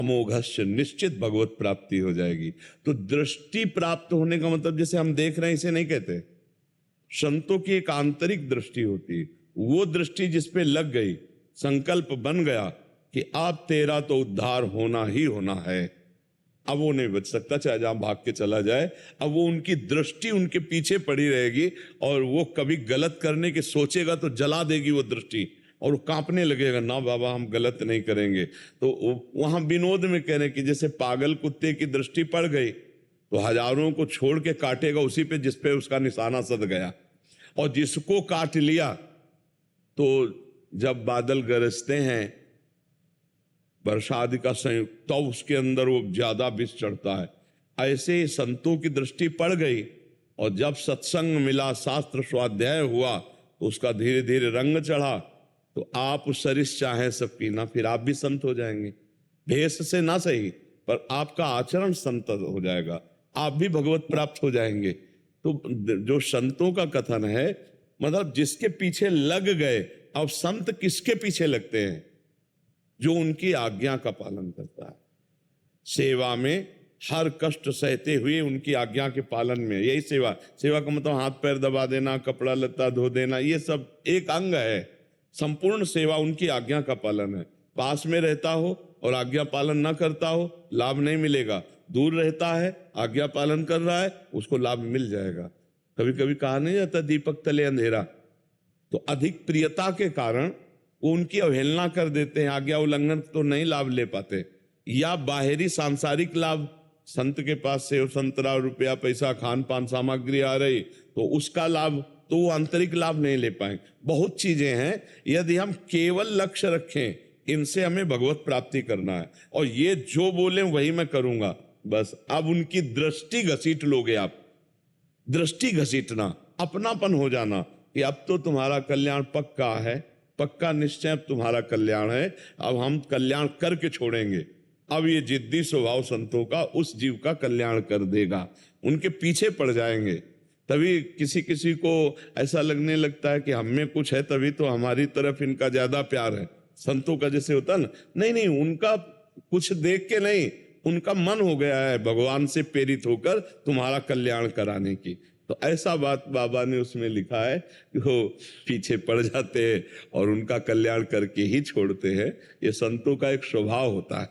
अमोघस्य, निश्चित भगवत प्राप्ति हो जाएगी। तो दृष्टि प्राप्त होने का मतलब जैसे हम देख रहे हैं इसे नहीं कहते। संतों की एक आंतरिक दृष्टि होती है, वो दृष्टि जिस पे लग गई, संकल्प बन गया कि अब तेरा तो उद्धार होना ही होना है, अब वो नहीं बच सकता चाहे जहां भाग के चला जाए। अब वो उनकी दृष्टि उनके पीछे पड़ी रहेगी और वो कभी गलत करने के सोचेगा तो जला देगी वो दृष्टि, और वो कांपने लगेगा, ना बाबा हम गलत नहीं करेंगे। तो वहां विनोद में कह रहे कि जैसे पागल कुत्ते की दृष्टि पड़ गई तो हजारों को छोड़ के काटेगा उसी पे जिस पे उसका निशाना सध गया, और जिसको काट लिया तो जब बादल गरजते हैं वर्षा आदि का संयुक्त, तो उसके अंदर वो ज्यादा विष चढ़ता है। ऐसे ही संतों की दृष्टि पड़ गई और जब सत्संग मिला, शास्त्र स्वाध्याय हुआ, तो उसका धीरे धीरे रंग चढ़ा। तो आप सरिस चाहे सब पीना, फिर आप भी संत हो जाएंगे। भेष से ना सही, पर आपका आचरण संत हो जाएगा, आप भी भगवत प्राप्त हो जाएंगे। तो जो संतों का कथन है, मतलब जिसके पीछे लग गए। अब संत किसके पीछे लगते हैं? जो उनकी आज्ञा का पालन करता है, सेवा में हर कष्ट सहते हुए उनकी आज्ञा के पालन में। यही सेवा। सेवा का मतलब हाथ पैर दबा देना, कपड़ा लत्ता धो देना, ये सब एक अंग है। संपूर्ण सेवा उनकी आज्ञा का पालन है। पास में रहता हो और आज्ञा पालन न करता हो, लाभ नहीं मिलेगा। दूर रहता है, आज्ञा पालन कर रहा है, उसको लाभ मिल जाएगा। कभी कभी कहा नहीं जाता दीपक तले अंधेरा। तो अधिक प्रियता के कारण वो उनकी अवहेलना कर देते हैं, आज्ञा उल्लंघन तो नहीं लाभ ले पाते। या बाहरी सांसारिक लाभ, संत के पास सेव संतरा, रुपया पैसा, खान पान सामग्री आ रही, तो उसका लाभ, तो वो आंतरिक लाभ नहीं ले पाए। बहुत चीजें हैं, यदि हम केवल लक्ष्य रखें इनसे हमें भगवत प्राप्ति करना है, और ये जो बोले वही मैं करूंगा, बस अब उनकी दृष्टि घसीट लोगे आप। दृष्टि घसीटना, अपनापन हो जाना कि अब तो तुम्हारा कल्याण पक्का है, पक्का निश्चय अब तुम्हारा कल्याण है, अब हम कल्याण करके छोड़ेंगे। अब ये जिद्दी स्वभाव संतों का उस जीव का कल्याण कर देगा, उनके पीछे पड़ जाएंगे। तभी किसी किसी को ऐसा लगने लगता है कि हम में कुछ है, तभी तो हमारी तरफ इनका ज्यादा प्यार है। संतों का जैसे होता ना, नहीं नहीं, उनका कुछ देख के नहीं, उनका मन हो गया है भगवान से प्रेरित होकर तुम्हारा कल्याण कराने की। तो ऐसा बात बाबा ने उसमें लिखा है कि वो पीछे पड़ जाते हैं और उनका कल्याण करके ही छोड़ते हैं। ये संतों का एक स्वभाव होता है।